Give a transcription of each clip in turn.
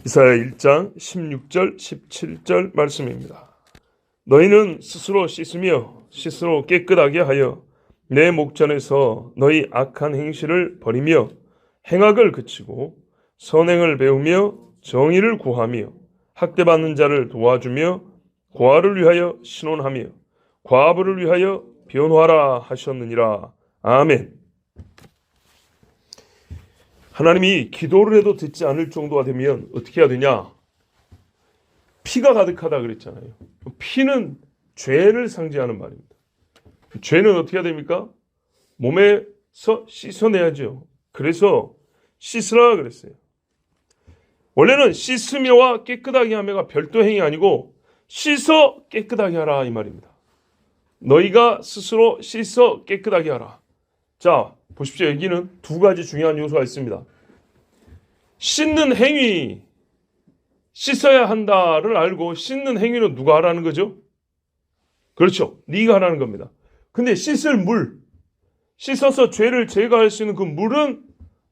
이사야 1장 16절 17절 말씀입니다. 너희는 스스로 씻으며 스스로 깨끗하게 하여 내 목전에서 너희 악한 행실을 버리며 행악을 그치고 선행을 배우며 정의를 구하며 학대받는 자를 도와주며 고아를 위하여 신원하며 과부를 위하여 변호하라 하셨느니라. 아멘. 하나님이 기도를 해도 듣지 않을 정도가 되면 어떻게 해야 되냐? 피가 가득하다 그랬잖아요. 피는 죄를 상징하는 말입니다. 죄는 어떻게 해야 됩니까? 몸에서 씻어내야죠. 그래서 씻으라 그랬어요. 원래는 씻으며와 깨끗하게 하며가 별도 행위 아니고 씻어 깨끗하게 하라 이 말입니다. 너희가 스스로 씻어 깨끗하게 하라. 자, 보십시오. 여기는 두 가지 중요한 요소가 있습니다. 씻는 행위, 씻어야 한다를 알고 씻는 행위는 누가 하라는 거죠? 그렇죠. 네가 하라는 겁니다. 근데 씻을 물, 씻어서 죄를 제거할 수 있는 그 물은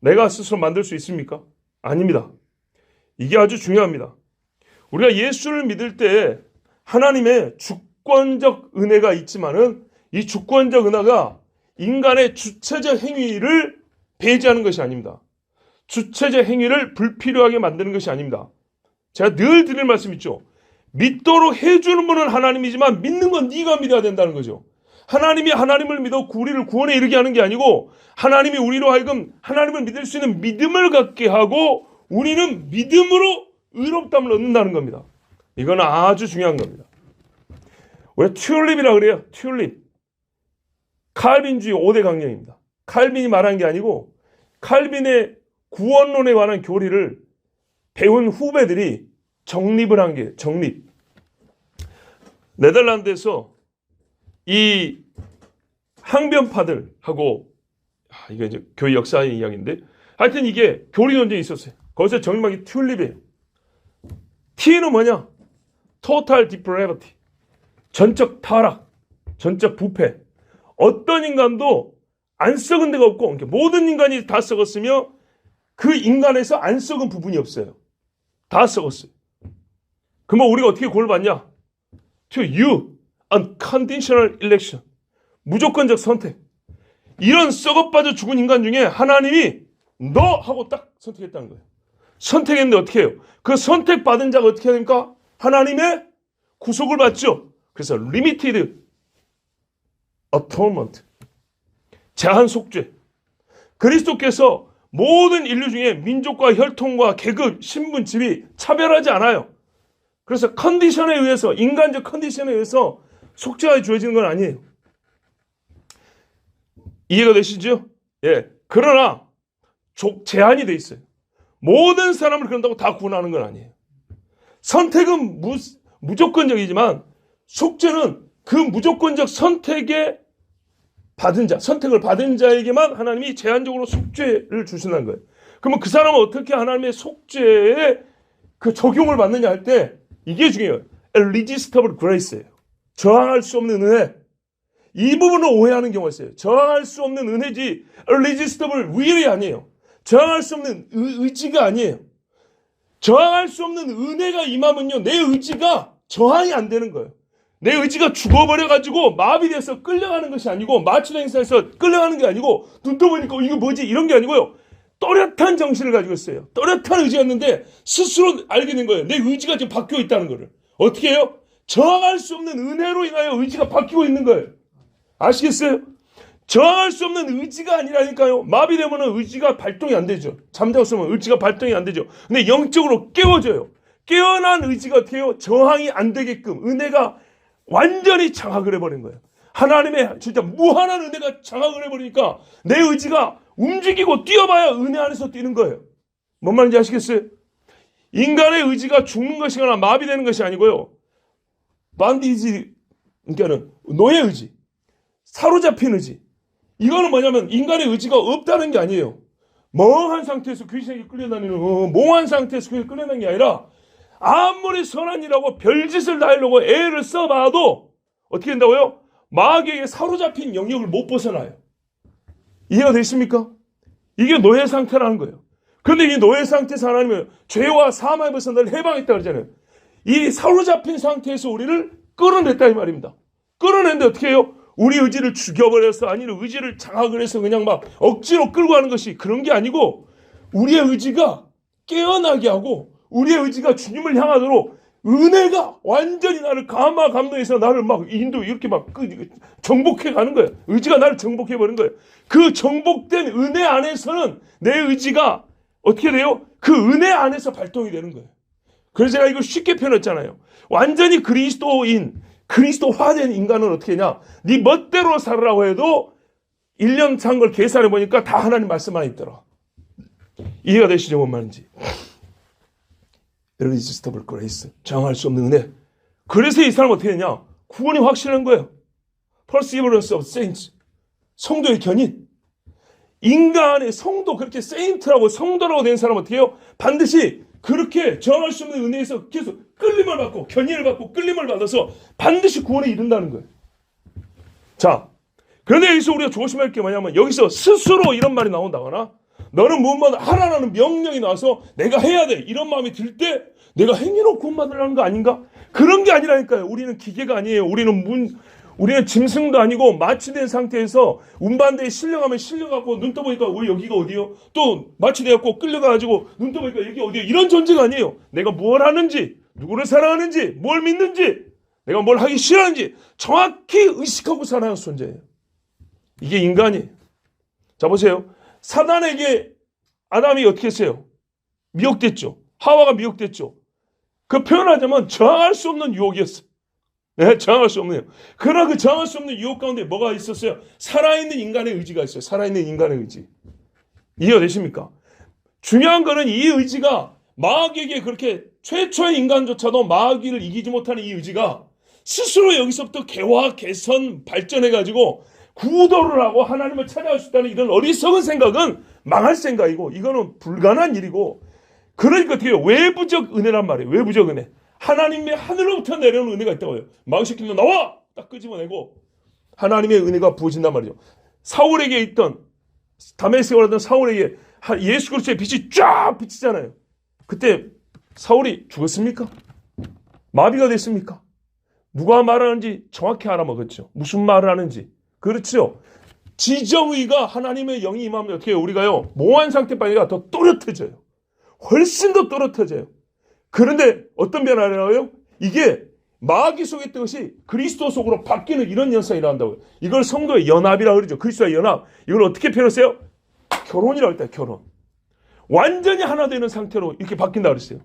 내가 스스로 만들 수 있습니까? 아닙니다. 이게 아주 중요합니다. 우리가 예수를 믿을 때 하나님의 주권적 은혜가 있지만은 이 주권적 은혜가 인간의 주체적 행위를 배제하는 것이 아닙니다. 주체적 행위를 불필요하게 만드는 것이 아닙니다. 제가 늘 드릴 말씀 있죠. 믿도록 해주는 분은 하나님이지만 믿는 건 네가 믿어야 된다는 거죠. 하나님이 하나님을 믿어 우리를 구원에 이르게 하는 게 아니고 하나님이 우리로 하여금 하나님을 믿을 수 있는 믿음을 갖게 하고 우리는 믿음으로 의롭다함을 얻는다는 겁니다. 이건 아주 중요한 겁니다. 왜 튤립이라고 그래요? 튤립. 칼빈주의 5대 강령입니다. 칼빈이 말한 게 아니고 칼빈의 구원론에 관한 교리를 배운 후배들이 정립을 한 게 정립. 네덜란드에서 이 항변파들하고 이게 이제 교회 역사의 이야기인데 하여튼 이게 교리 논쟁이 있었어요. 거기서 정립한 게 튤립이에요. T는 뭐냐? Total Depravity. 전적 타락, 전적 부패. 어떤 인간도 안 썩은 데가 없고 그러니까 모든 인간이 다 썩었으며 그 인간에서 안 썩은 부분이 없어요. 다 썩었어요. 그러면 우리가 어떻게 구원을 받냐? To you, unconditional election. 무조건적 선택. 이런 썩어빠져 죽은 인간 중에 하나님이 너 하고 딱 선택했다는 거예요. 선택했는데 어떻게 해요? 그 선택받은 자가 어떻게 해야 됩니까? 하나님의 구속을 받죠. 그래서 limited atonement. 제한 속죄. 그리스도께서 모든 인류 중에 민족과 혈통과 계급, 신분, 지위 차별하지 않아요. 그래서 컨디션에 의해서 인간적 컨디션에 의해서 속죄가 주어지는 건 아니에요. 이해가 되시죠? 예. 그러나 제한이 돼 있어요. 모든 사람을 그런다고 다 구원하는 건 아니에요. 선택은 무조건적이지만 속죄는 그 무조건적 선택을 받은 자에게만 하나님이 제한적으로 속죄를 주신다는 거예요. 그러면 그 사람은 어떻게 하나님의 속죄에 그 적용을 받느냐 할 때 이게 중요해요. irresistible grace예요. 저항할 수 없는 은혜. 이 부분을 오해하는 경우가 있어요. 저항할 수 없는 은혜지 irresistible will이 아니에요. 저항할 수 없는 의지가 아니에요. 저항할 수 없는 은혜가 임하면요. 내 의지가 저항이 안 되는 거예요. 내 의지가 죽어버려가지고 마비돼서 끌려가는 것이 아니고 마취된 행사에서 끌려가는 게 아니고 눈 떠보니까 이거 뭐지? 이런 게 아니고요. 또렷한 정신을 가지고 있어요. 또렷한 의지였는데 스스로 알게 된 거예요. 내 의지가 지금 바뀌어 있다는 거를. 어떻게 해요? 저항할 수 없는 은혜로 인하여 의지가 바뀌고 있는 거예요. 아시겠어요? 저항할 수 없는 의지가 아니라니까요. 마비되면 의지가 발동이 안 되죠. 잠자었으면 의지가 발동이 안 되죠. 근데 영적으로 깨워져요. 깨어난 의지가 어떻게 해요? 저항이 안 되게끔 은혜가 완전히 장악을 해버린 거예요. 하나님의 진짜 무한한 은혜가 장악을 해버리니까 내 의지가 움직이고 뛰어봐야 은혜 안에서 뛰는 거예요. 뭔 말인지 아시겠어요? 인간의 의지가 죽는 것이거나 마비되는 것이 아니고요. 반디지, 그러니까는 노예 의지, 사로잡힌 의지. 이거는 뭐냐면 인간의 의지가 없다는 게 아니에요. 멍한 상태에서 귀신에게 끌려다니는 멍한 상태에서 귀신에게 끌려다니는 게 아니라 아무리 선한 일하고 별짓을 다 하려고 애를 써봐도 어떻게 된다고요? 마귀에게 사로잡힌 영역을 못 벗어나요. 이해가 되십니까? 이게 노예 상태라는 거예요. 그런데 이 노예 상태에서 하나님은 죄와 사망에 벌써 너를 해방했다 그러잖아요. 이 사로잡힌 상태에서 우리를 끌어냈다 이 말입니다. 끌어냈는데 어떻게 해요? 우리 의지를 죽여버려서 아니면 의지를 장악을 해서 그냥 막 억지로 끌고 가는 것이 그런 게 아니고 우리의 의지가 깨어나게 하고 우리의 의지가 주님을 향하도록 은혜가 완전히 나를 감동해서 나를 막 인도 이렇게 막 정복해 가는 거예요. 의지가 나를 정복해 버린 거예요. 그 정복된 은혜 안에서는 내 의지가 어떻게 돼요? 그 은혜 안에서 발동이 되는 거예요. 그래서 제가 이걸 쉽게 표현했잖아요. 완전히 그리스도화된 인간은 어떻게 하냐? 네 멋대로 살으라고 해도 1년 산 걸 계산해 보니까 다 하나님 말씀 안에 있더라. 이해가 되시죠? 뭔 말인지. Irresistible grace. 저항할 수 없는 은혜. 그래서 이 사람은 어떻게 되냐? 구원이 확실한 거예요. Perseverance of saints. 성도의 견인. 인간의 성도, 그렇게 세인트라고 성도라고 된 사람은 어떻게 해요? 반드시 그렇게 저항할 수 없는 은혜에서 계속 끌림을 받고 견인을 받고 끌림을 받아서 반드시 구원에 이른다는 거예요. 자, 그런데 여기서 우리가 조심할 게 뭐냐면 여기서 스스로 이런 말이 나온다거나 너는 무엇만 하라는 명령이 나와서 내가 해야 돼 이런 마음이 들 때 내가 행위로 구원받으라는 거 아닌가? 그런 게 아니라니까요. 우리는 기계가 아니에요. 우리는 짐승도 아니고 마취된 상태에서 운반대에 실려가면 실려가고 눈 떠보니까 왜 여기가 어디요? 또 마취되었고 끌려가가지고 눈 떠보니까 여기 어디요? 이런 존재가 아니에요. 내가 뭘 하는지, 누구를 사랑하는지, 뭘 믿는지, 내가 뭘 하기 싫어하는지 정확히 의식하고 살아가는 존재예요. 이게 인간이에요. 자 보세요. 사단에게 아담이 어떻게 했어요? 미혹됐죠. 하와가 미혹됐죠. 그 표현하자면 저항할 수 없는 유혹이었어요. 네, 저항할 수 없네요. 그러나 그 저항할 수 없는 유혹 가운데 뭐가 있었어요? 살아있는 인간의 의지가 있어요. 살아있는 인간의 의지. 이해가 되십니까? 중요한 거는 이 의지가 마귀에게 그렇게 최초의 인간조차도 마귀를 이기지 못하는 이 의지가 스스로 여기서부터 개화, 개선, 발전해가지고 구도를 하고 하나님을 찾아갈 수 있다는 이런 어리석은 생각은 망할 생각이고 이거는 불가능한 일이고 그러니까 어떻게 해요? 외부적 은혜란 말이에요. 외부적 은혜. 하나님의 하늘로부터 내려오는 은혜가 있다고 해요. 마귀새끼는 나와! 딱 끄집어내고 하나님의 은혜가 부어진단 말이죠. 사울에게 있던 다메섹에 왔던 사울에게 예수 그리스도의 빛이 쫙 비치잖아요. 그때 사울이 죽었습니까? 마비가 됐습니까? 누가 말하는지 정확히 알아먹었죠. 무슨 말을 하는지. 그렇죠. 지정의가 하나님의 영이 임하면 어떻게 해요? 우리가요. 몽환 상태까지가 더 또렷해져요. 훨씬 더 또렷해져요. 그런데 어떤 변화를 하요? 이게 마귀 속에 있던 것이 그리스도 속으로 바뀌는 이런 현상이 일어난다고요. 이걸 성도의 연합이라고 그러죠. 그리스도의 연합. 이걸 어떻게 표현했어요? 결혼이라고 했다. 결혼. 완전히 하나 되는 상태로 이렇게 바뀐다고 그랬어요.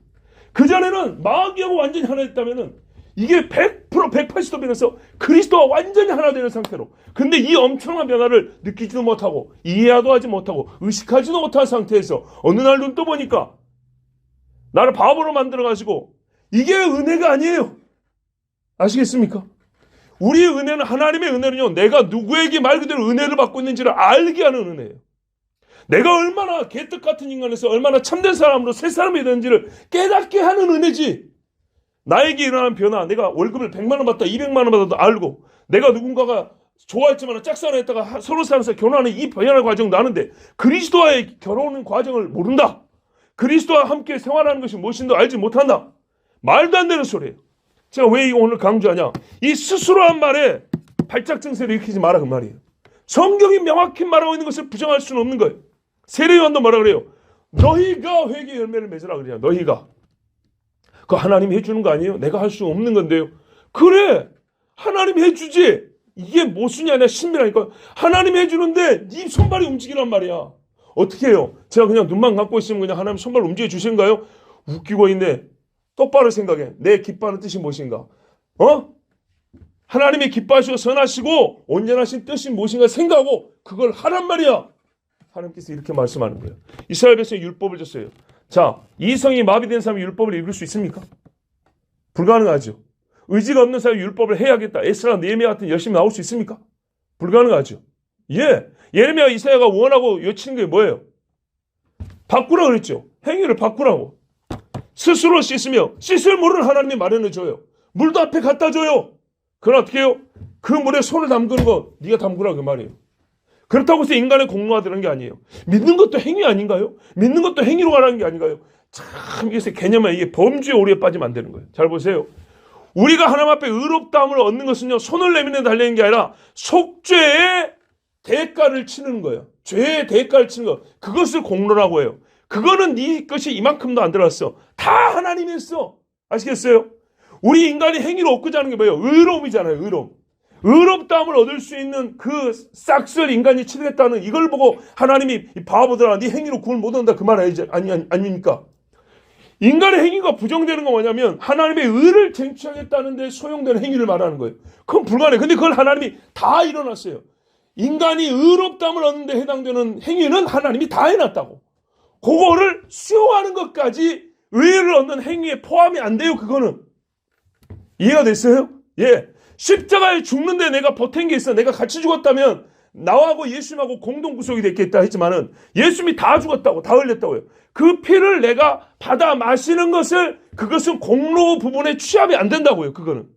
그전에는 마귀하고 완전히 하나 됐다면은 이게 100%, 180도 변해서 그리스도와 완전히 하나 되는 상태로. 근데 이 엄청난 변화를 느끼지도 못하고 이해도 하지 못하고 의식하지도 못한 상태에서 어느 날 눈 떠보니까 나를 바보로 만들어가지고 이게 은혜가 아니에요. 아시겠습니까? 우리의 은혜는 하나님의 은혜는요. 내가 누구에게 말 그대로 은혜를 받고 있는지를 알게 하는 은혜예요. 내가 얼마나 개떡 같은 인간에서 얼마나 참된 사람으로 새 사람이 되는지를 깨닫게 하는 은혜지. 나에게 일어난 변화, 내가 월급을 100만 원 받다 200만 원 받아도 알고 내가 누군가가 좋아했지만 짝사랑했다가 서로 사랑해서 결혼하는 이 변화의 과정도 아는데 그리스도와의 결혼 과정을 모른다. 그리스도와 함께 생활하는 것이 무엇인지 알지 못한다. 말도 안 되는 소리예요. 제가 왜 오늘 강조하냐. 이 스스로 한 말에 발작 증세를 일으키지 마라 그 말이에요. 성경이 명확히 말하고 있는 것을 부정할 수는 없는 거예요. 세례요한도 뭐라 그래요? 너희가 회개 열매를 맺으라 그래요. 너희가. 그거 하나님이 해주는 거 아니에요? 내가 할 수 없는 건데요. 그래. 하나님이 해주지. 이게 모순이 아니라 신비라니까. 하나님이 해주는데 네 손발이 움직이란 말이야. 어떻게 해요? 제가 그냥 눈만 감고 있으면 그냥 하나님 손발 움직여 주시는가요? 웃기고 있네. 똑바로 생각해. 내 기뻐하는 뜻이 무엇인가? 하나님이 기뻐하시고 선하시고 온전하신 뜻이 무엇인가 생각하고 그걸 하란 말이야. 하나님께서 이렇게 말씀하는 거예요. 이스라엘 백성이 율법을 줬어요. 자, 이성이 마비된 사람이 율법을 읽을 수 있습니까? 불가능하죠. 의지가 없는 사람이 율법을 해야겠다. 에스라, 느헤미야 같은 열심히 나올 수 있습니까? 불가능하죠. 예, 예레미야, 이사야가 원하고 외치는 게 뭐예요? 바꾸라고 그랬죠. 행위를 바꾸라고. 스스로 씻으며 씻을 물을 하나님이 마련해 줘요. 물도 앞에 갖다 줘요. 그럼 어떻게 해요? 그 물에 손을 담그는 거 네가 담그라 그 말이에요. 그렇다고 해서 인간의 공로가 되는 게 아니에요. 믿는 것도 행위 아닌가요? 믿는 것도 행위로 가라는 게 아닌가요? 참 이게 개념에 이게 범주의 오류에 빠지면 안 되는 거예요. 잘 보세요. 우리가 하나님 앞에 의롭다함을 얻는 것은요, 손을 내미는 데 달리는 게 아니라 속죄의 대가를 치는 거예요. 죄의 대가를 치는 거. 그것을 공로라고 해요. 그거는 네 것이 이만큼도 안 들어갔어. 다 하나님이 했어. 아시겠어요? 우리 인간이 행위로 얻고자 하는 게 뭐예요? 의로움이잖아요. 의로움. 의롭다함을 얻을 수 있는 그 싹쓸 인간이 치르겠다는 이걸 보고 하나님이 바보들아 네 행위로 구원 못 얻는다 그 말 아닙니까? 인간의 행위가 부정되는 건 뭐냐면 하나님의 의를 쟁취하겠다는 데 소용되는 행위를 말하는 거예요. 그건 불가능해. 근데 그걸 하나님이 다 일어났어요. 인간이 의롭다함을 얻는 데 해당되는 행위는 하나님이 다 해놨다고. 그거를 수용하는 것까지 의를 얻는 행위에 포함이 안 돼요. 그거는. 이해가 됐어요? 예. 십자가에 죽는데 내가 보탠 게 있어. 내가 같이 죽었다면 나하고 예수님하고 공동 구속이 됐겠다 했지만은 예수님이 다 죽었다고, 다 흘렸다고요. 그 피를 내가 받아 마시는 것을 그것은 공로 부분에 취합이 안 된다고요. 그거는.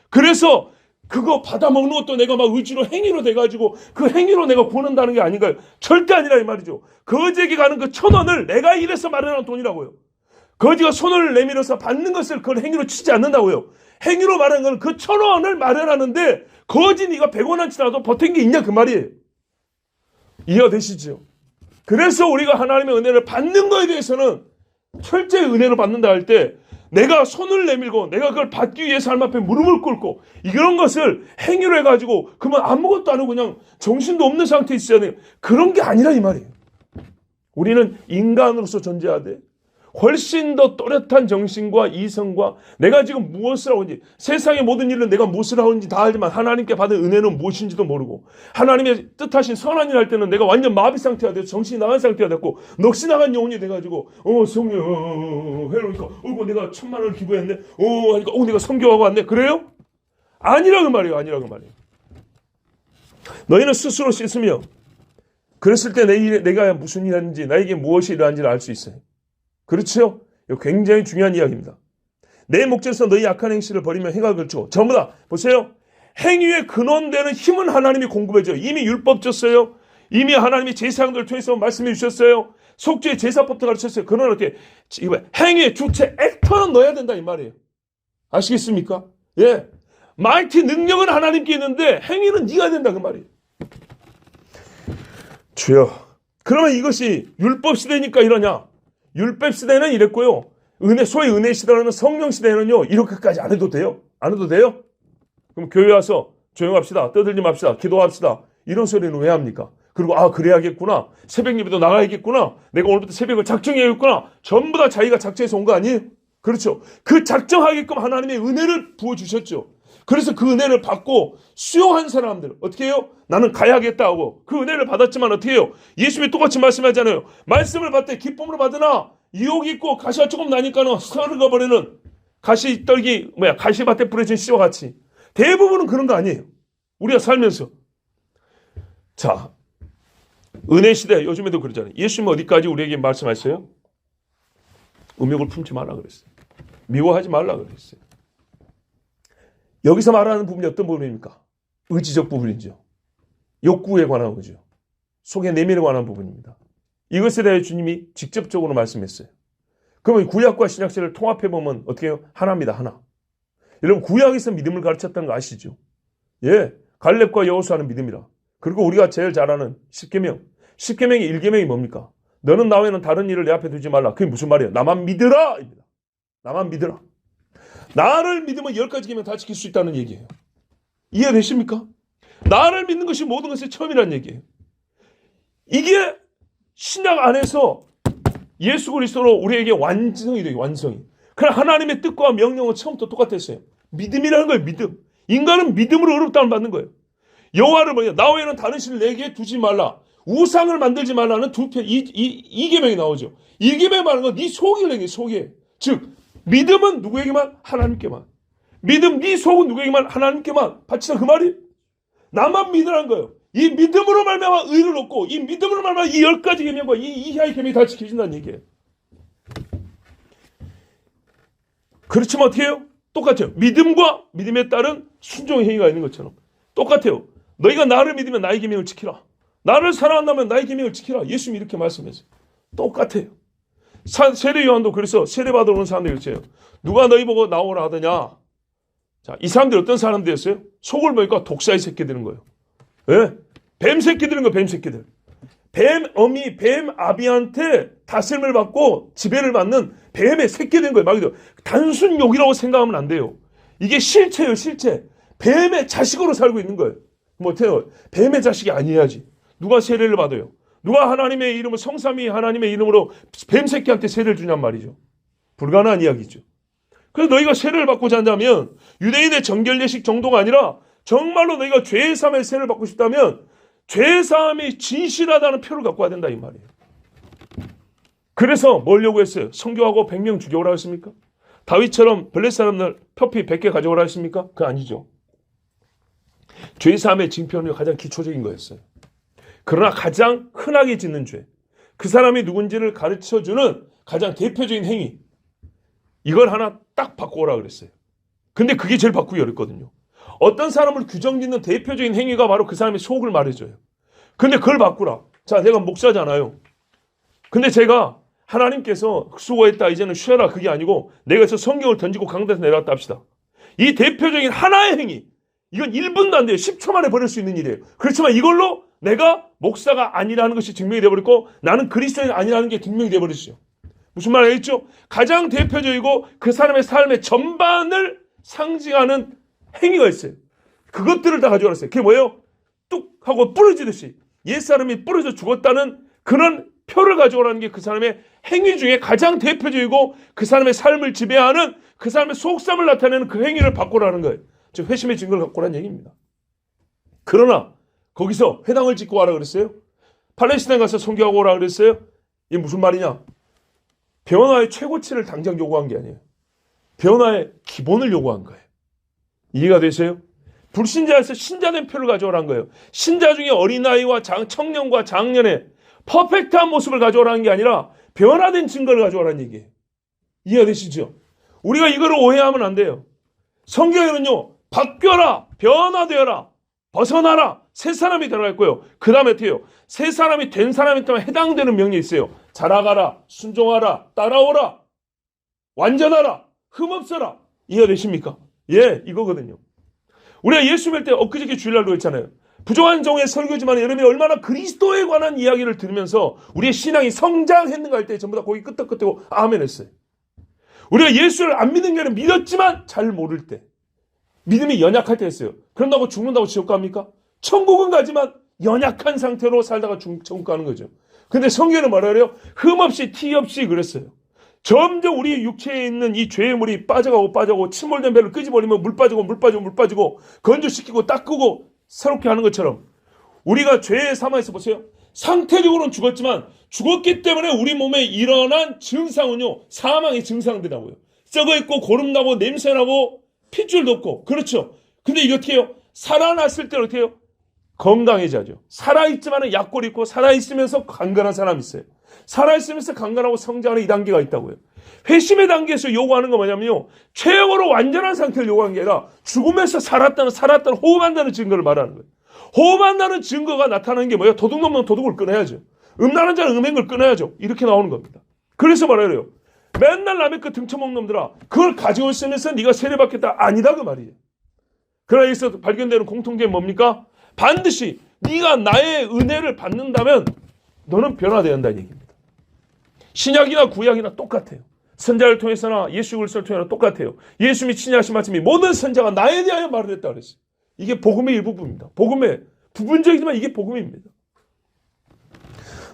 그래서 그거 받아 먹는 것도 내가 막 의지로 행위로 돼가지고 그 행위로 내가 구원한다는 게 아닌가요? 절대 아니라 이 말이죠. 거지에게 가는 그 1,000원을 내가 일해서 마련한 돈이라고요. 거지가 손을 내밀어서 받는 것을 그걸 행위로 치지 않는다고요. 행위로 말하는 건 그 1,000원을 마련하는데 거지 네가 100원어치라도 버틴 게 있냐 그 말이에요. 이해가 되시죠? 그래서 우리가 하나님의 은혜를 받는 거에 대해서는 철저히 은혜를 받는다 할 때 내가 손을 내밀고 내가 그걸 받기 위해서 하나님 앞에 무릎을 꿇고 이런 것을 행위로 해가지고 그러면 아무것도 안 하고 그냥 정신도 없는 상태에 있어야 돼요. 그런 게 아니라 이 말이에요. 우리는 인간으로서 존재하되 훨씬 더 또렷한 정신과 이성과 내가 지금 무엇을 하고 있는지 세상의 모든 일은 내가 무엇을 하고 있는지 다 알지만 하나님께 받은 은혜는 무엇인지도 모르고 하나님의 뜻하신 선한 일 할 때는 내가 완전 마비 상태가 돼서 정신이 나간 상태가 됐고 넋이 나간 영혼이 돼가지고 성령 해놓으니까 내가 1,000만 원을 기부했네 하니까 내가 선교하고 왔네 그래요? 아니라 그 말이에요. 아니라 그 말이에요. 너희는 스스로 씻으며 그랬을 때 내가 무슨 일 하는지 나에게 무엇이 일어난지를 알 수 있어요. 그렇죠? 이거 굉장히 중요한 이야기입니다. 내 목전에서 너희 악한 행실을 버리며 행악을 걸치고 전부 다 보세요. 행위의 근원되는 힘은 하나님이 공급해줘요. 이미 율법 줬어요. 이미 하나님이 제사장들을 통해서 말씀해 주셨어요. 속죄의 제사법도 가르쳤어요. 그러나 어떻게 행위의 주체 액터는 넣어야 된다 이 말이에요. 아시겠습니까? 예, 마이티 능력은 하나님께 있는데 행위는 네가 된다 그 말이에요. 주여, 그러면 이것이 율법 시대니까 이러냐? 율법 시대는 이랬고요. 소위 은혜 시대라는 성령 시대는요. 이렇게까지 안 해도 돼요. 안 해도 돼요? 그럼 교회 와서 조용합시다. 떠들지 맙시다. 기도합시다. 이런 소리는 왜 합니까? 그리고 그래야겠구나. 새벽 예배도 나가야겠구나. 내가 오늘부터 새벽을 작정해야겠구나. 전부 다 자기가 작정해서 온 거 아니에요? 그렇죠. 그 작정하게끔 하나님의 은혜를 부어주셨죠. 그래서 그 은혜를 받고 수용한 사람들 어떻게 해요? 나는 가야겠다 하고 그 은혜를 받았지만 어떻게 해요? 예수님이 똑같이 말씀하잖아요. 말씀을 받되 기쁨으로 받으나 유혹이 있고 가시가 조금 나니까는 썩어버리는 가시밭에 뿌려진 씨와 같이. 대부분은 그런 거 아니에요. 우리가 살면서. 자, 은혜 시대 요즘에도 그러잖아요. 예수님은 어디까지 우리에게 말씀하셨어요? 음욕을 품지 말라 그랬어요. 미워하지 말라 그랬어요. 여기서 말하는 부분이 어떤 부분입니까? 의지적 부분이죠. 욕구에 관한 거죠. 속의 내면에 관한 부분입니다. 이것에 대해 주님이 직접적으로 말씀했어요. 그러면 구약과 신약시를 통합해보면 어떻게 해요? 하나입니다. 하나. 여러분 구약에서 믿음을 가르쳤다는 거 아시죠? 예, 갈렙과 여호수아는 믿음이라. 그리고 우리가 제일 잘 아는 10계명. 10계명의 1계명이 뭡니까? 너는 나 외에는 다른 일을 내 앞에 두지 말라. 그게 무슨 말이에요? 나만 믿으라! 입니다. 나만 믿으라. 나를 믿으면 10가지 계명 다 지킬 수 있다는 얘기예요. 이해되십니까? 나를 믿는 것이 모든 것의 처음이라는 얘기예요. 이게 신약 안에서 예수 그리스도로 우리에게 완성이 돼요. 완성이. 그럼 하나님의 뜻과 명령은 처음부터 똑같았어요. 믿음이라는 거예요. 믿음. 인간은 믿음으로 의롭다함을 받는 거예요. 여호와를 나 외에는 다른 신을 내게 두지 말라. 우상을 만들지 말라는 이 계명이 나오죠. 이 계명이 말하는 건 네 속을 내게 속에. 즉 믿음은 누구에게만? 하나님께만. 믿음, 네 속은 누구에게만? 하나님께만 바치라 그 말이. 나만 믿으라는 거예요. 이 믿음으로 말미암아 의를 얻고 이 믿음으로 말미암아 이 10가지 계명과 이 이하의 계명이 다 지켜진다는 얘기예요. 그렇지만 어떻게 해요? 똑같아요. 믿음과 믿음에 따른 순종의 행위가 있는 것처럼 똑같아요. 너희가 나를 믿으면 나의 계명을 지키라. 나를 사랑한다면 나의 계명을 지키라. 예수님이 이렇게 말씀했어요. 똑같아요. 세례 요한도 그래서 세례받으러 온 사람들이 그랬어요. 누가 너희 보고 나오라 하더냐. 자, 이 사람들이 어떤 사람들이었어요? 속을 보니까 독사의 새끼들인 거예요. 예? 뱀 새끼들인 거예요. 뱀 새끼들. 뱀 어미, 뱀 아비한테 다스림을 받고 지배를 받는 뱀의 새끼들인 거예요. 말 그대로 단순 욕이라고 생각하면 안 돼요. 이게 실체예요. 실체. 뱀의 자식으로 살고 있는 거예요. 뭐 어때요? 뱀의 자식이 아니어야지. 누가 세례를 받아요? 누가 하나님의 이름을 성삼위 하나님의 이름으로 뱀 새끼한테 세례를 주냔 말이죠. 불가능한 이야기죠. 그래서 너희가 세례를 받고자 한다면 유대인의 정결 예식 정도가 아니라 정말로 너희가 죄 사함의 세례를 받고 싶다면 죄 사함이 진실하다는 표를 갖고 와야 된다 이 말이에요. 그래서 뭘 요구했어요? 성교하고 100명 죽여오라 했습니까? 다윗처럼 블레 사람들 표피 100개 가져오라 했습니까? 그거 아니죠. 죄 사함의 징표는 가장 기초적인 거였어요. 그러나 가장 흔하게 짓는 죄, 그 사람이 누군지를 가르쳐주는 가장 대표적인 행위, 이걸 하나 딱 바꿔오라 그랬어요. 근데 그게 제일 바꾸기 어렵거든요. 어떤 사람을 규정짓는 대표적인 행위가 바로 그 사람의 속을 말해줘요. 근데 그걸 바꾸라. 자, 내가 목사잖아요. 근데 제가 하나님께서 수고했다 이제는 쉬어라 그게 아니고 내가 저 성경을 던지고 강단에서 내려왔다 합시다. 이 대표적인 하나의 행위, 이건 1분도 안 돼요. 10초 만에 버릴 수 있는 일이에요. 그렇지만 이걸로 내가 목사가 아니라는 것이 증명이 되어버렸고 나는 그리스도인 아니라는 게 증명이 되어버렸어요. 무슨 말 알겠죠? 가장 대표적이고 그 사람의 삶의 전반을 상징하는 행위가 있어요. 그것들을 다 가져왔어요. 그게 뭐예요? 뚝 하고 부러지듯이 옛사람이 부러져 죽었다는 그런 표를 가져오라는 게 그 사람의 행위 중에 가장 대표적이고 그 사람의 삶을 지배하는 그 사람의 속삼을 나타내는 그 행위를 바꾸라는 거예요. 즉 회심의 증거를 갖고 오라는 얘기입니다. 그러나 거기서 회당을 짓고 와라 그랬어요. 팔레스타인 가서 선교하고 오라 그랬어요. 이게 무슨 말이냐? 변화의 최고치를 당장 요구한 게 아니에요. 변화의 기본을 요구한 거예요. 이해가 되세요? 불신자에서 신자된 표를 가져오라는 거예요. 신자 중에 어린아이와 청년과 장년의 퍼펙트한 모습을 가져오라는 게 아니라 변화된 증거를 가져오라는 얘기예요. 이해가 되시죠? 우리가 이거를 오해하면 안 돼요. 성경에는요, 바뀌어라, 변화되어라, 벗어나라, 새 사람이 되라 했고요. 그 다음에 어떻게 해요? 새 사람이 된 사람한테만 해당되는 명령이 있어요. 자라가라, 순종하라, 따라오라, 완전하라, 흠없어라. 이해가 되십니까? 예, 이거거든요. 우리가 예수 믿을 때 엊그저께 주일날로 했잖아요. 부족한 종의 설교지만 여러분이 얼마나 그리스도에 관한 이야기를 들으면서 우리의 신앙이 성장했는가 할 때 전부 다 거기 끄떡끄떡고 아멘 했어요. 우리가 예수를 안 믿는 게 아니라 믿었지만 잘 모를 때, 믿음이 연약할 때 했어요. 그런다고 죽는다고 지옥 갑니까? 천국은 가지만 연약한 상태로 살다가 천국 가는 거죠. 근데 성경은 뭐라 그래요? 흠 없이 티 없이 그랬어요. 점점 우리 육체에 있는 이 죄의 물이 빠져가고 침몰된 배를 끄집어버리면 물 빠지고 건조시키고 닦고 새롭게 하는 것처럼 우리가 죄의 사망에서 보세요. 상태적으로는 죽었지만 죽었기 때문에 우리 몸에 일어난 증상은요, 사망의 증상들이라고요. 썩어있고 고름나고 냄새나고 핏줄도 없고, 그렇죠. 근데 이게 어떻게 해요? 살아났을 때 어떻게 해요? 건강해져야죠. 살아있지만 약골 있고 살아있으면서 강건한 사람이 있어요. 살아있으면서 강건하고 성장하는 이 단계가 있다고요. 회심의 단계에서 요구하는 건 뭐냐면요, 최영으로 완전한 상태를 요구하는 게 아니라 죽으면서 살았다는 호흡한다는 증거를 말하는 거예요. 호흡한다는 증거가 나타나는 게 뭐예요? 도둑 놈은 도둑을 끊어야죠. 음란한 자는 음행을 끊어야죠. 이렇게 나오는 겁니다. 그래서 말해요. 맨날 남의 거 등쳐먹는 놈들아, 그걸 가지고 있으면서 네가 세례받겠다. 아니다 그 말이에요. 그러나 여기서 발견되는 공통점이 뭡니까? 반드시 네가 나의 은혜를 받는다면 너는 변화되어야 한다는 얘기입니다. 신약이나 구약이나 똑같아요. 선자를 통해서나 예수 그리스도를 통해서나 똑같아요. 예수님이 친히 말씀이 모든 선자가 나에 대하여 말을 했다 그랬어요. 이게 복음의 일부분입니다. 복음의 부분적이지만 이게 복음입니다.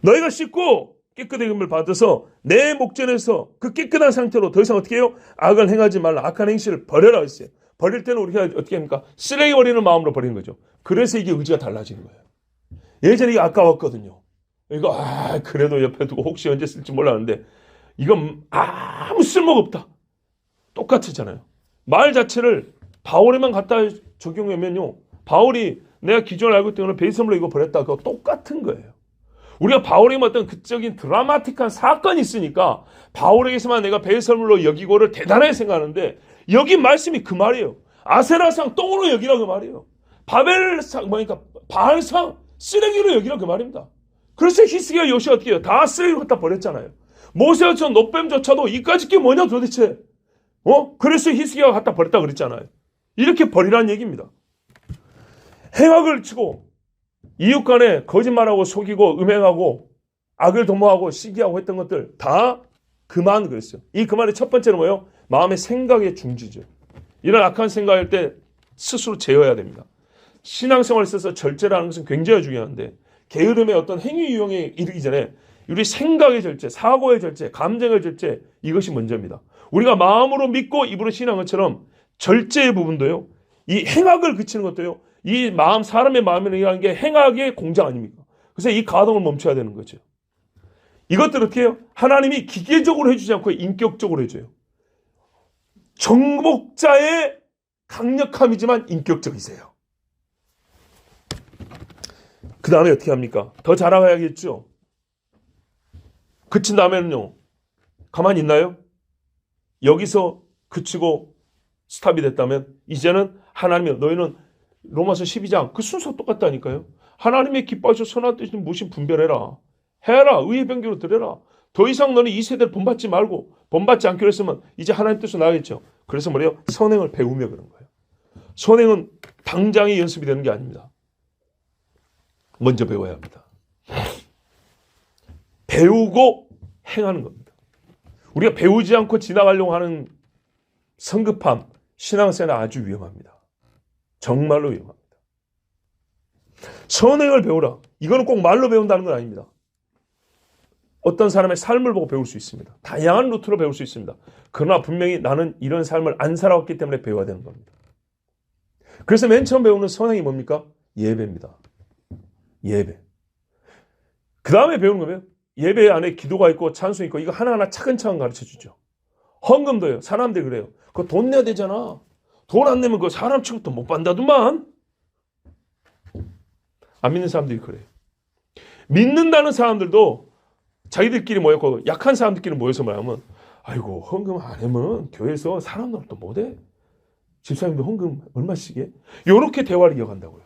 너희가 씻고 깨끗의 금을 받아서 내 목전에서 그 깨끗한 상태로 더 이상 어떻게 해요? 악을 행하지 말라. 악한 행실을 버려라 했어요. 버릴 때는 우리가 어떻게 합니까? 쓰레기 버리는 마음으로 버리는 거죠. 그래서 이게 의지가 달라지는 거예요. 예전에 이게 아까웠거든요. 이거 그래도 옆에 두고 혹시 언제 쓸지 몰랐는데 이건 아무 쓸모가 없다. 똑같았잖아요. 말 자체를 바울에만 갖다 적용하면요, 바울이 내가 기존에 알고 있던 베이스물로 이거 버렸다. 그거 똑같은 거예요. 우리가 바울에게 어떤 그적인 드라마틱한 사건이 있으니까 바울에게서만 내가 베이스물로 여기고를 대단하게 생각하는데 여기 말씀이 그 말이에요. 아세라상 똥으로 여기라 그 말이에요. 바벨상, 그러니까 바알상, 쓰레기로 여기라 그 말입니다. 그래서 히스기야 요시야 어떻게 해요? 다 쓰레기로 갖다 버렸잖아요. 모세와 저 노뱀조차도 이까짓 게 뭐냐 도대체. 그래서 히스기야가 갖다 버렸다 그랬잖아요. 이렇게 버리라는 얘기입니다. 행악을 치고 이웃 간에 거짓말하고 속이고 음행하고 악을 도모하고 시기하고 했던 것들 다 그만 그랬어요. 이 그만의 첫 번째는 뭐예요? 마음의 생각의 중지죠. 이런 악한 생각할 때 스스로 제어해야 됩니다. 신앙생활에 있어서 절제라는 것은 굉장히 중요한데 게으름의 어떤 행위 유형에 이르기 전에 우리 생각의 절제, 사고의 절제, 감정의 절제 이것이 먼저입니다. 우리가 마음으로 믿고 입으로 신앙한 것처럼 절제의 부분도요. 이 행악을 그치는 것도요. 이 마음 사람의 마음에 의한 게 행악의 공장 아닙니까? 그래서 이 가동을 멈춰야 되는 거죠. 이것들 어떻게 해요? 하나님이 기계적으로 해주지 않고 인격적으로 해줘요. 정복자의 강력함이지만 인격적이세요. 그 다음에 어떻게 합니까? 더 자라가야겠죠. 그친 다음에는요. 가만히 있나요? 여기서 그치고 스탑이 됐다면 이제는 하나님이 너희는 로마서 12장 그 순서 똑같다니까요. 하나님의 기뻐하셔 선한 뜻을 무신 분별해라. 해라. 의의 변경으로 드려라. 더 이상 너는 이 세대를 본받지 말고 본받지 않기로 했으면 이제 하나님 뜻으로 나가겠죠. 그래서 뭐래요? 선행을 배우며 그런 거예요. 선행은 당장의 연습이 되는 게 아닙니다. 먼저 배워야 합니다. 배우고 행하는 겁니다. 우리가 배우지 않고 지나가려고 하는 성급함, 신앙생활은 아주 위험합니다. 정말로 위험합니다. 선행을 배우라. 이거는 꼭 말로 배운다는 건 아닙니다. 어떤 사람의 삶을 보고 배울 수 있습니다. 다양한 루트로 배울 수 있습니다. 그러나 분명히 나는 이런 삶을 안 살아왔기 때문에 배워야 되는 겁니다. 그래서 맨 처음 배우는 선행이 뭡니까? 예배입니다. 예배. 그 다음에 배우는 거면 예배 안에 기도가 있고 찬송이 있고 이거 하나하나 차근차근 가르쳐주죠. 헌금도요. 사람들이 그래요. 그거 돈 내야 되잖아. 돈 안 내면 그거 사람 취급도 못 받는다더만. 안 믿는 사람들이 그래요. 믿는다는 사람들도 자기들끼리 모였고 약한 사람들끼리 모여서 말하면 아이고 헌금 안 하면 교회에서 사람 노릇도 못해. 집사님도 헌금 얼마씩 해? 이렇게 대화를 이어간다고요.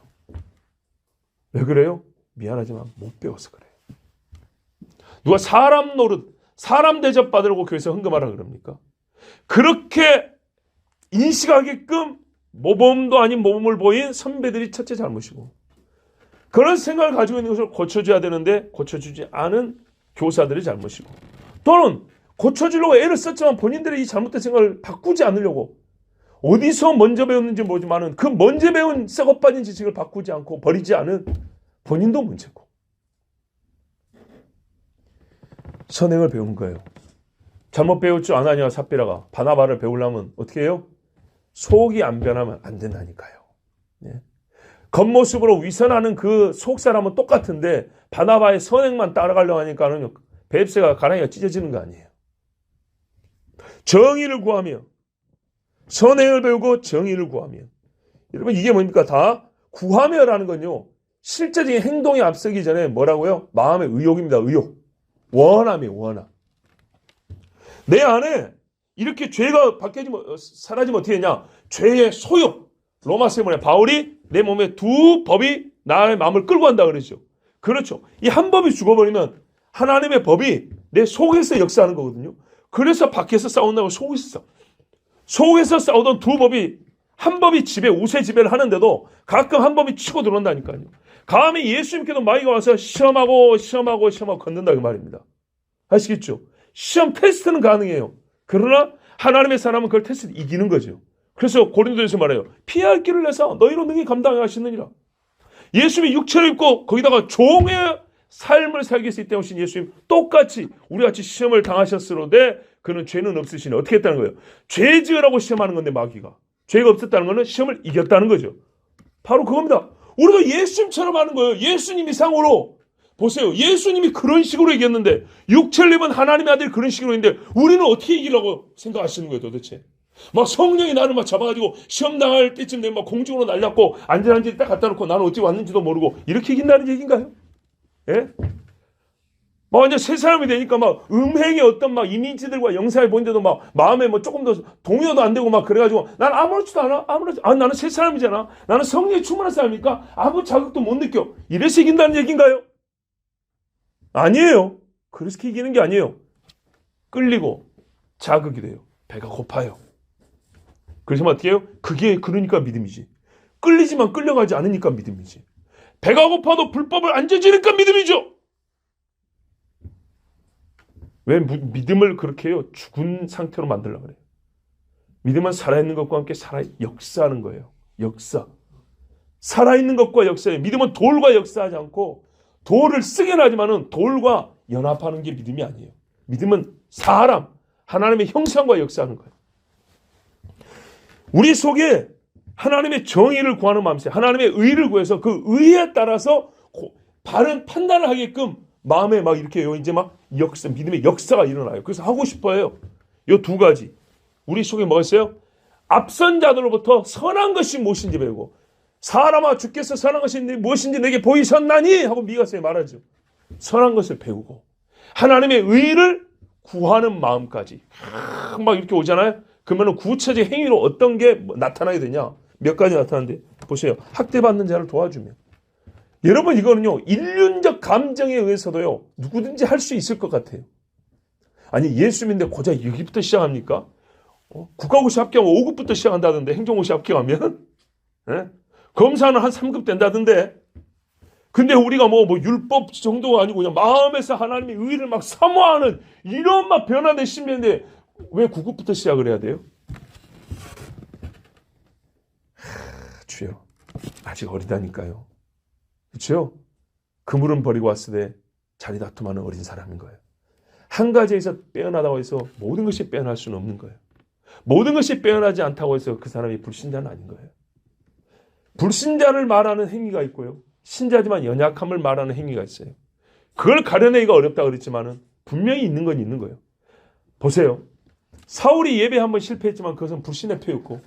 왜 그래요? 미안하지만 못 배워서 그래요. 누가 사람 노릇, 사람 대접 받으려고 교회에서 헌금하라 그럽니까? 그렇게 인식하게끔 모범도 아닌 모범을 보인 선배들이 첫째 잘못이고 그런 생각을 가지고 있는 것을 고쳐줘야 되는데 고쳐주지 않은 교사들의 잘못이고 또는 고쳐주려고 애를 썼지만 본인들의 이 잘못된 생각을 바꾸지 않으려고 어디서 먼저 배웠는지 모르지만 그 먼저 배운 썩어 빠진 지식을 바꾸지 않고 버리지 않은 본인도 문제고 선행을 배우는 거예요. 잘못 배웠죠. 아나니아와 삽비라가 바나바를 배우려면 어떻게 해요? 속이 안 변하면 안 된다니까요. 네. 겉모습으로 위선하는 그 속사람은 똑같은데 바나바의 선행만 따라가려고 하니까는 뱁새가 가랑이가 찢어지는 거 아니에요. 정의를 구하며 선행을 배우고 정의를 구하며 여러분 이게 뭡니까? 다 구하며라는 건요. 실제적인 행동에 앞서기 전에 뭐라고요? 마음의 의욕입니다. 의욕. 원함이에요. 원함. 내 안에 이렇게 죄가 사라지면 어떻게 되냐? 죄의 소욕. 로마서에 보면 바울이 내 몸에 두 법이 나의 마음을 끌고 간다 그러죠. 그렇죠. 이 한 법이 죽어버리면 하나님의 법이 내 속에서 역사하는 거거든요. 그래서 밖에서 싸운다고 속에서 싸우던 두 법이 한 법이 우세 지배를 하는데도 가끔 한 법이 치고 들어온다니까요. 감히 예수님께도 마귀가 와서 시험하고 걷는다 그 말입니다. 아시겠죠? 시험 테스트는 가능해요. 그러나 하나님의 사람은 그걸 테스트 이기는 거죠. 그래서 고린도에서 말해요. 피할 길을 내서 너희로 능히 감당하시느니라. 예수님이 육체를 입고 거기다가 종의 삶을 살기 위해서 이 땅에 오신 예수님 똑같이 우리같이 시험을 당하셨으로되 그는 죄는 없으시니 어떻게 했다는 거예요? 죄 지으라고 시험하는 건데 마귀가. 죄가 없었다는 것은 시험을 이겼다는 거죠. 바로 그겁니다. 우리가 예수님처럼 하는 거예요. 예수님 이상으로. 보세요. 예수님이 그런 식으로 이겼는데 육체를 입은 하나님의 아들이 그런 식으로 했는데 우리는 어떻게 이기려고 생각하시는 거예요 도대체. 막 성령이 나를 막 잡아가지고 시험 당할 때쯤 되면 막 공중으로 날렸고 안전한지 딱 갖다 놓고 나는 어찌 왔는지도 모르고 이렇게 이긴다는 얘기인가요? 예? 막 완전 새 사람이 되니까 막 음행의 어떤 막 이미지들과 영상을 보는데도 막 마음에 뭐 조금 더 동요도 안 되고 막 그래가지고 난 아무렇지도 않아. 나는 새 사람이잖아. 나는 성령에 충만한 사람이니까 아무 자극도 못 느껴. 이래서 이긴다는 얘기인가요? 아니에요. 그래서 이기는 게 아니에요. 끌리고 자극이 돼요. 배가 고파요. 그래서 어떻게 해요? 그게 그러니까 믿음이지. 끌리지만 끌려가지 않으니까 믿음이지. 배가 고파도 불법을 안 저지르니까 믿음이죠. 왜 믿음을 그렇게 해요? 죽은 상태로 만들려고 그래요. 믿음은 살아있는 것과 함께 역사하는 거예요. 역사. 살아있는 것과 역사예요. 믿음은 돌과 역사하지 않고 돌을 쓰게 하지만은 돌과 연합하는 게 믿음이 아니에요. 믿음은 사람, 하나님의 형상과 역사하는 거예요. 우리 속에 하나님의 정의를 구하는 마음이세요. 하나님의 의를 구해서 그 의에 따라서 바른 판단을 하게끔 마음에 막 이렇게 이제 막 믿음의 역사가 일어나요. 그래서 하고 싶어요. 요 두 가지. 우리 속에 뭐가 있어요? 앞선 자들로부터 선한 것이 무엇인지 배우고, 사람아 주께서 선한 것이 무엇인지 내게 보이셨나니? 하고 미가서에 말하죠. 선한 것을 배우고 하나님의 의를 구하는 마음까지 막 이렇게 오잖아요. 그러면 구체적 행위로 어떤 게 나타나게 되냐? 몇 가지 나타나는데 보세요. 학대받는 자를 도와주며. 여러분 이거는요. 인륜적 감정에 의해서도요. 누구든지 할 수 있을 것 같아요. 아니 예수 믿는데 고작 여기부터 시작합니까? 국가고시 합격하면 5급부터 시작한다던데 행정고시 합격하면 검사는 한 3급 된다던데. 근데 우리가 뭐 율법 정도가 아니고 그냥 마음에서 하나님의 의를 막 사모하는 이런 막 변화된 신비인데 왜 9급부터 시작을 해야 돼요? 주여 아직 어리다니까요. 그렇죠? 그물은 버리고 왔으되 자리 다툼하는 어린 사람인 거예요. 한 가지에서 빼어나다고 해서 모든 것이 빼어날 수는 없는 거예요. 모든 것이 빼어나지 않다고 해서 그 사람이 불신자는 아닌 거예요. 불신자를 말하는 행위가 있고요. 신자지만 연약함을 말하는 행위가 있어요. 그걸 가려내기가 어렵다 그랬지만은 분명히 있는 건 있는 거예요. 보세요. 사울이 예배 한번 실패했지만 그것은 불신의 표였고,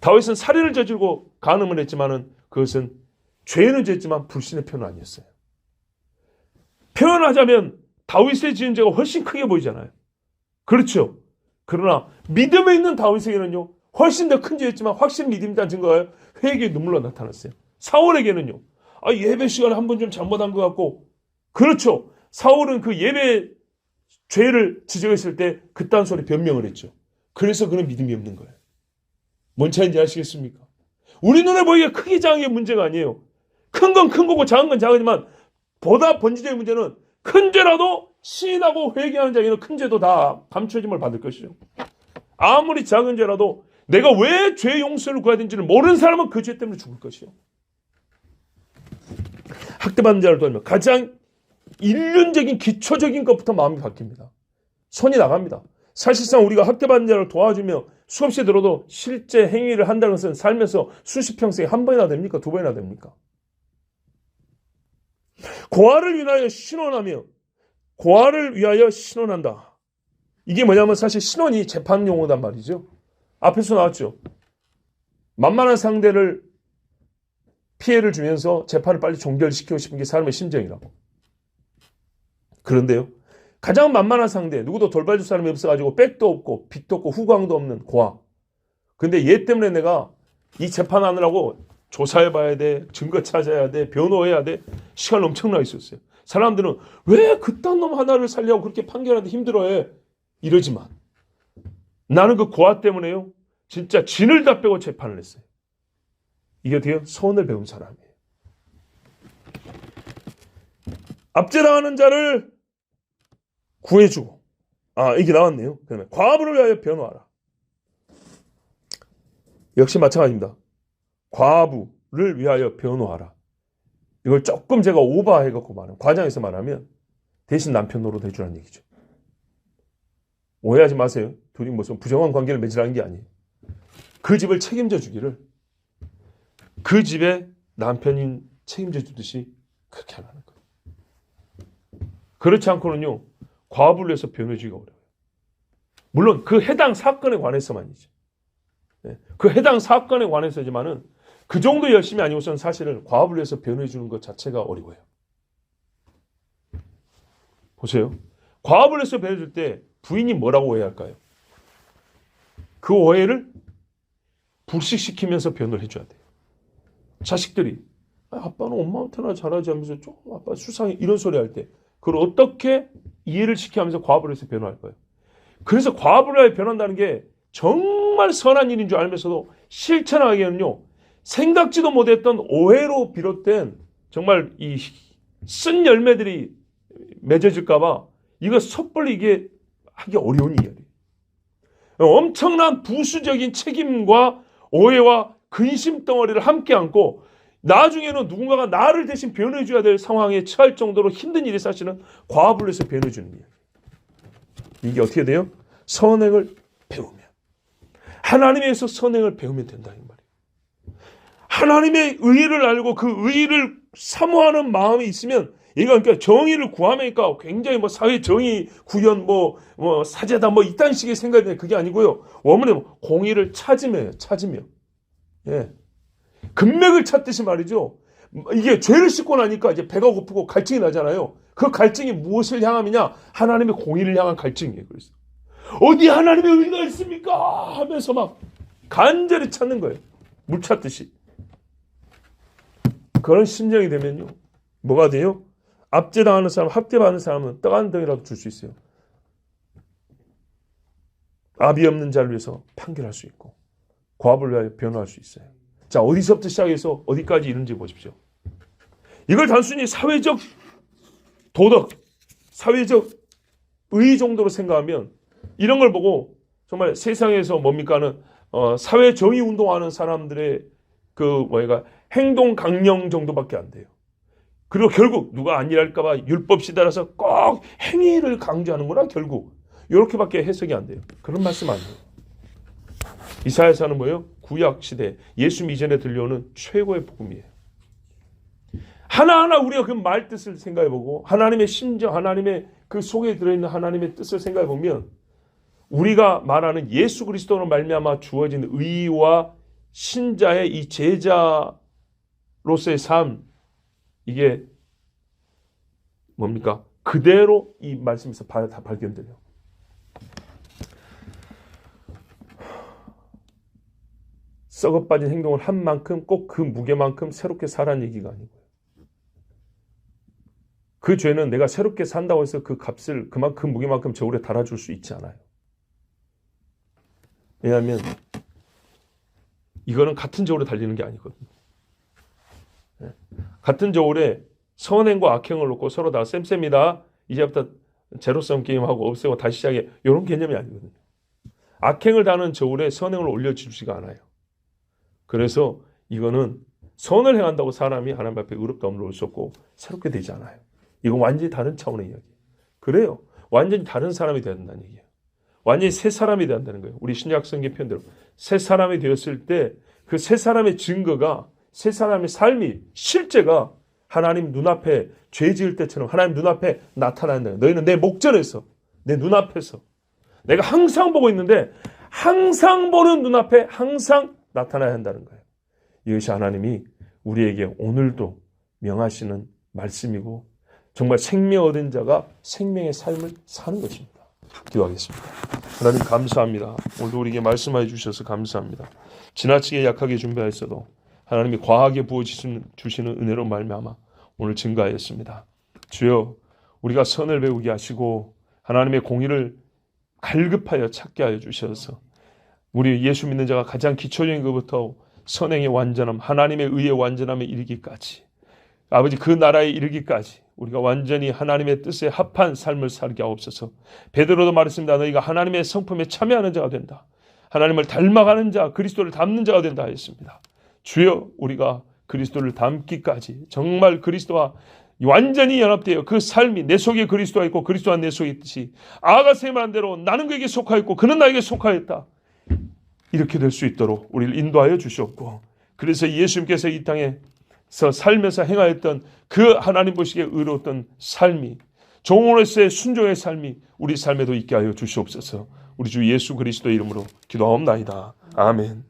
다윗은 살인을 저지르고 간음을 했지만은 그것은 죄는 지었지만 불신의 표는 아니었어요. 표현하자면 다윗의 지은 죄가 훨씬 크게 보이잖아요. 그렇죠. 그러나 믿음에 있는 다윗에게는요, 훨씬 더 큰 죄였지만 확실히 믿음이라는 증거가 회개의 눈물로 나타났어요. 사울에게는요, 예배 시간에 한 번 좀 잘못한 것 같고, 그렇죠. 사울은 그 예배 죄를 지적했을 때 그딴 소리 변명을 했죠. 그래서 그는 믿음이 없는 거예요. 뭔 차이인지 아시겠습니까? 우리 눈에 보이기에 크기 작은 게 문제가 아니에요. 큰 건 큰 거고 작은 건 작으지만 보다 본질적인 문제는 큰 죄라도 시인하고 회개하는 자에게는 큰 죄도 다 감춰짐을 받을 것이죠. 아무리 작은 죄라도 내가 왜 죄 용서를 구해야 되는지를 모르는 사람은 그 죄 때문에 죽을 것이요. 학대받는 자를 도우면 가장 인륜적인 기초적인 것부터 마음이 바뀝니다. 손이 나갑니다. 사실상 우리가 학대받는 자를 도와주며 수없이 들어도 실제 행위를 한다는 것은 살면서 수십 평생에 한 번이나 됩니까? 두 번이나 됩니까? 고아를 위하여 신원하며 고아를 위하여 신원한다. 이게 뭐냐면 사실 신원이 재판 용어단 말이죠. 앞에서 나왔죠. 만만한 상대를 피해를 주면서 재판을 빨리 종결시키고 싶은 게 사람의 심정이라고. 그런데요. 가장 만만한 상대, 누구도 돌봐줄 사람이 없어가지고 백도 없고 빚도 없고 후광도 없는 고아. 근데 얘 때문에 내가 이 재판하느라고 조사해봐야 돼, 증거 찾아야 돼, 변호해야 돼. 시간 엄청나게 있었어요. 사람들은 왜 그딴 놈 하나를 살려고 그렇게 판결하는데 힘들어해. 이러지만 나는 그 고아 때문에요. 진짜 진을 다 빼고 재판을 했어요. 이게 어떻게 선을 배운 사람이에요. 압제당하는 자를 구해주고. 이게 나왔네요. 그러면 과부를 위하여 변호하라. 역시 마찬가지입니다. 과부를 위하여 변호하라. 이걸 조금 제가 오버해갖고 말하면, 과장해서 말하면 대신 남편 노릇 해주라는 얘기죠. 오해하지 마세요. 둘이 무슨 부정한 관계를 맺으라는 게 아니에요. 그 집을 책임져 주기를, 그 집에 남편인 책임져 주듯이 그렇게 하라는 거예요. 그렇지 않고는요, 과부를 위해서 변호해주기가 어려워요. 물론 그 해당 사건에 관해서만이죠. 그 해당 사건에 관해서지만은 그 정도 열심히 아니고서는 사실은 과부를 위해서 변호해주는 것 자체가 어려워요. 보세요. 과업을 해서 배워줄 때 부인이 뭐라고 오해할까요? 그 오해를 불식시키면서 변호를 해줘야 돼요. 자식들이 아빠는 엄마한테나 잘하지 하면서 조금 아빠 수상해 이런 소리 할 때 그걸 어떻게 이해를 시켜하면서 과업을 해서 변호할 거예요. 그래서 과업을 해서 변한다는 게 정말 선한 일인 줄 알면서도 실천하기에는요, 생각지도 못했던 오해로 비롯된 정말 이 쓴 열매들이 맺어질까봐 이거 섣불리 이게 하기 어려운 일이에요. 엄청난 부수적인 책임과 오해와 근심 덩어리를 함께 안고 나중에는 누군가가 나를 대신 변호해줘야 될 상황에 처할 정도로 힘든 일이 사실은 과업을 해서 변호해주는 일이에요. 이게 어떻게 돼요? 선행을 배우면. 하나님에서 선행을 배우면 된다 이 말이에요. 하나님의 의의를 알고 그 의의를 사모하는 마음이 있으면 얘가 그러니까 정의를 구하니까 굉장히 뭐 사회 정의 구현 뭐 사제다 뭐 이딴 식의 생각이 그게 아니고요. 원문에 공의를 찾으며 예. 금맥을 찾듯이 말이죠. 이게 죄를 씻고 나니까 이제 배가 고프고 갈증이 나잖아요. 그 갈증이 무엇을 향함이냐? 하나님의 공의를 향한 갈증이에요. 그래서 어디 하나님의 의의가 있습니까? 하면서 막 간절히 찾는 거예요. 물 찾듯이. 그런 심정이 되면요. 뭐가 돼요? 압제당하는 사람, 학대받는 사람은 떡 한 덩이라도 줄 수 있어요. 압이 없는 자를 위해서 판결할 수 있고 과업을 위하여 변호할 수 있어요. 자, 어디서부터 시작해서 어디까지 이른지 보십시오. 이걸 단순히 사회적 도덕, 사회적 의의 정도로 생각하면 이런 걸 보고 정말 세상에서 뭡니까는 사회 정의 운동하는 사람들의 행동 강령 정도밖에 안 돼요. 그리고 결국 누가 안 일할까봐 율법시 따라서 꼭 행위를 강조하는구나 결국 이렇게밖에 해석이 안 돼요. 그런 말씀 안 돼요. 이사야서는 뭐예요? 구약 시대 예수 이전에 들려오는 최고의 복음이에요. 하나하나 우리가 그 말 뜻을 생각해보고 하나님의 심정, 하나님의 그 속에 들어있는 하나님의 뜻을 생각해보면 우리가 말하는 예수 그리스도로 말미암아 주어진 의와 신자의 이 제자로서의 삶, 이게 뭡니까? 그대로 이 말씀에서 다 발견돼요. 썩어빠진 행동을 한 만큼 꼭 그 무게만큼 새롭게 살라는 얘기가 아니고요. 그 죄는 내가 새롭게 산다고 해서 그 값을 그 무게만큼 저울에 달아줄 수 있지 않아요. 왜냐하면 이거는 같은 저울에 달리는 게 아니거든요. 같은 저울에 선행과 악행을 놓고 서로 다 쌤쌤이다. 이제부터 제로섬 게임하고 없애고 다시 시작해. 이런 개념이 아니거든요. 악행을 다는 저울에 선행을 올려주지가 않아요. 그래서 이거는 선을 행한다고 사람이 하나님 앞에 의롭다움을 얻을 수 없고 새롭게 되지 않아요. 이건 완전히 다른 차원의 이야기예요. 그래요. 완전히 다른 사람이 되어야 된다는 얘기예요. 완전히 새 사람이 되어야 한다는 거예요. 우리 신약 성경 표현대로 새 사람이 되었을 때 그 새 사람의 증거가 새 사람의 삶이 실제가 하나님 눈앞에 죄 지을 때처럼 하나님 눈앞에 나타난다. 너희는 내 목전에서 내 눈앞에서 내가 항상 보고 있는데 항상 보는 눈앞에 항상 나타나야 한다는 거예요. 이것이 하나님이 우리에게 오늘도 명하시는 말씀이고 정말 생명 얻은 자가 생명의 삶을 사는 것입니다. 기도하겠습니다. 하나님 감사합니다. 오늘도 우리에게 말씀해 주셔서 감사합니다. 지나치게 약하게 준비하였어도 하나님이 과하게 부어주시는 은혜로 말미암아 오늘 증거하였습니다. 주여 우리가 선을 배우게 하시고 하나님의 공의를 갈급하여 찾게 하여 주셔서 우리 예수 믿는 자가 가장 기초적인 것부터 선행의 완전함, 하나님의 의의 완전함에 이르기까지 아버지 그 나라에 이르기까지 우리가 완전히 하나님의 뜻에 합한 삶을 살게 하옵소서. 베드로도 말했습니다. 너희가 하나님의 성품에 참여하는 자가 된다. 하나님을 닮아가는 자, 그리스도를 닮는 자가 된다 했습니다. 주여 우리가 그리스도를 닮기까지 정말 그리스도와 완전히 연합되어 그 삶이 내 속에 그리스도가 있고 그리스도가 내 속에 있듯이 아가서의 말한 대로 나는 그에게 속하였고 그는 나에게 속하였다. 이렇게 될 수 있도록 우리를 인도하여 주시옵고 그래서 예수님께서 이 땅에서 살면서 행하였던 그 하나님 보시기에 의로웠던 삶이 종으로서의 순종의 삶이 우리 삶에도 있게 하여 주시옵소서. 우리 주 예수 그리스도의 이름으로 기도하옵나이다. 아멘.